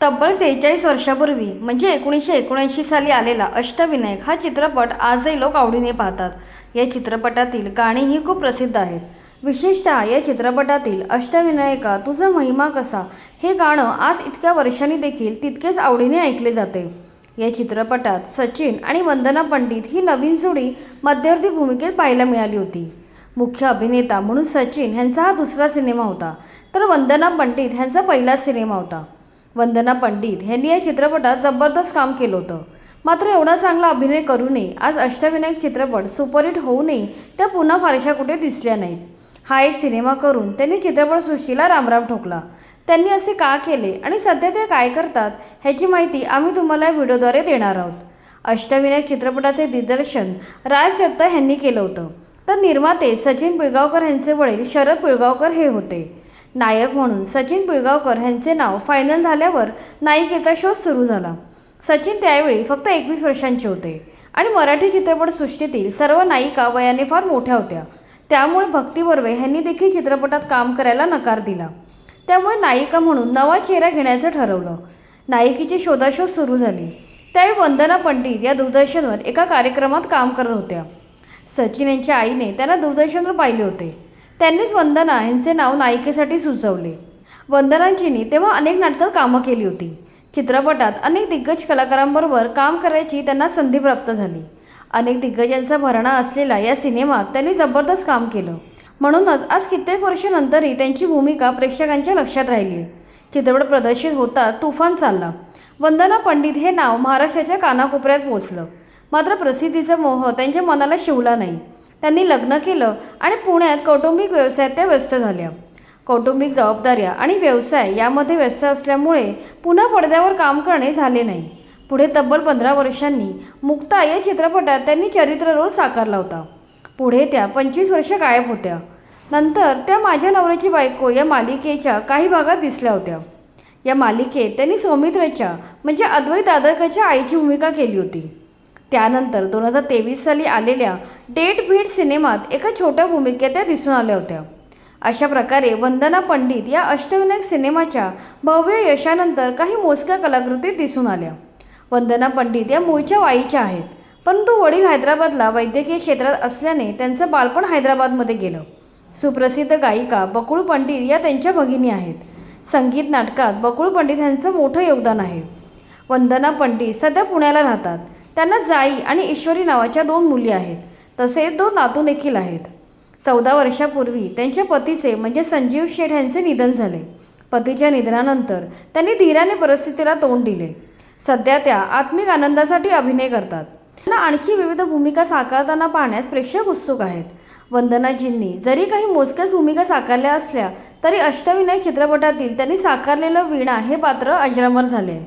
तब्बल 46 वर्षापूर्वी म्हणजे 1979 साली आलेला अष्टविनायक हा चित्रपट आजही लोक आवडीने पाहतात. या चित्रपटातील गाणीही खूप प्रसिद्ध आहेत. विशेषतः या चित्रपटातील अष्टविनायका तुझा महिमा कसा हे गाणं आज इतक्या वर्षांनी देखील तितकेच आवडीने ऐकले जाते. या चित्रपटात सचिन आणि वंदना पंडित ही नवीन जोडी मध्यवर्ती भूमिकेत पाहायला मिळाली होती. मुख्य अभिनेता म्हणून सचिन ह्यांचा हा दुसरा सिनेमा होता, तर वंदना पंडित ह्यांचा पहिला सिनेमा होता. वंदना पंडित ह्यांनी या चित्रपटात जबरदस्त काम केलं होतं. मात्र एवढा चांगला अभिनय करूनही आज अष्टविनायक चित्रपट सुपरहिट होऊनही त्या पुन्हा फारशा कुठे दिसल्या नाहीत. हा एक सिनेमा करून त्यांनी चित्रपटसृष्टीला रामराम ठोकला. त्यांनी असे का केले आणि सध्या ते काय करतात ह्याची माहिती आम्ही तुम्हाला या व्हिडिओद्वारे देणार आहोत. अष्टविनायक चित्रपटाचे दिग्दर्शन राज दत्ता ह्यांनी केलं होतं, तर निर्माते सचिन पिळगावकर ह्यांचे वडील शरद पिळगावकर हे होते. नायक म्हणून सचिन पिळगावकर ह्यांचे नाव फायनल झाल्यावर नायिकेचा शोध सुरू झाला. सचिन त्यावेळी फक्त 21 वर्षांचे होते आणि मराठी चित्रपटसृष्टीतील सर्व नायिका वयाने फार मोठ्या होत्या. त्यामुळे भक्ती बर्वे ह्यांनी देखील चित्रपटात काम करायला नकार दिला. त्यामुळे नायिका म्हणून नवा चेहरा घेण्याचं ठरवलं. नायिकेची शोधाशोध सुरू झाली. त्यावेळी वंदना पंडित या दूरदर्शनवर एका कार्यक्रमात काम करत होत्या. सचिन यांच्या आईने त्यांना दूरदर्शनवर पाहिले होते. त्यांनीच वंदना यांचे नाव नायिकेसाठी सुचवले. वंदनाजींनी तेव्हा अनेक नाटकात कामं केली होती. चित्रपटात अनेक दिग्गज कलाकारांबरोबर काम करायची त्यांना संधी प्राप्त झाली. अनेक दिग्गजांचा भरणा असलेल्या या सिनेमात त्यांनी जबरदस्त काम केलं. म्हणूनच आज कित्येक वर्षानंतरही त्यांची भूमिका प्रेक्षकांच्या लक्षात राहिली आहे. चित्रपट प्रदर्शित होता तुफान चालला. वंदना पंडित हे नाव महाराष्ट्राच्या कानाकोपऱ्यात पोचलं. मात्र प्रसिद्धीचा मोह त्यांच्या मनाला शिवला नाही. त्यांनी लग्न केलं आणि पुण्यात कौटुंबिक व्यवसायात त्या व्यस्त झाल्या. कौटुंबिक जबाबदाऱ्या आणि व्यवसाय यामध्ये व्यस्त असल्यामुळे पुन्हा पडद्यावर काम करणे झाले नाही. पुढे तब्बल 15 वर्षांनी मुक्ता या चित्रपटात त्यांनी चरित्र रोल साकारला होता. पुढे त्या 25 वर्ष गायब होत्या. नंतर त्या माझ्या नवऱ्याची बायको या मालिकेच्या काही भागात दिसल्या होत्या. या मालिकेत त्यांनी सौमित्रच्या म्हणजे अद्वैत दादरकरच्या आईची भूमिका केली होती. त्यानंतर 2023 साली आलेल्या डेट बीट सिनेमात एका छोट्या भूमिकेत त्या दिसून आल्या होत्या. अशा प्रकारे वंदना पंडित या अष्टविनायक सिनेमाच्या भव्य यशानंतर काही मोजक्या कलाकृतीत दिसून आल्या. वंदना पंडित या मूळच्या वाईच्या आहेत, परंतु वडील हैदराबादला वैद्यकीय क्षेत्रात असल्याने त्यांचं बालपण हैदराबादमध्ये गेलं. सुप्रसिद्ध गायिका बकुळ पंडित या त्यांच्या भगिनी आहेत. संगीत नाटकात बकुळ पंडित यांचं मोठं योगदान आहे. वंदना पंडित सध्या पुण्याला राहतात. त्यांना जाई आणि ईश्वरी नावाच्या 2 मुली आहेत, तसेच 2 नातू देखील आहेत. 14 वर्षापूर्वी त्यांच्या पतीचे म्हणजे संजीव शेठ यांचे निधन झाले. पतीच्या निधनानंतर त्यांनी धीराने परिस्थितीला तोंड दिले. सध्या त्या आत्मिक आनंदासाठी अभिनय करतात. त्यांना आणखी विविध भूमिका साकारताना पाहण्यास प्रेक्षक उत्सुक आहेत. वंदनाजींनी जरी काही मोजक्याच भूमिका साकारल्या असल्या तरी अष्टविनायक चित्रपटातील त्यांनी साकारलेलं वीणा हे पात्र अजरामर झाले आहे.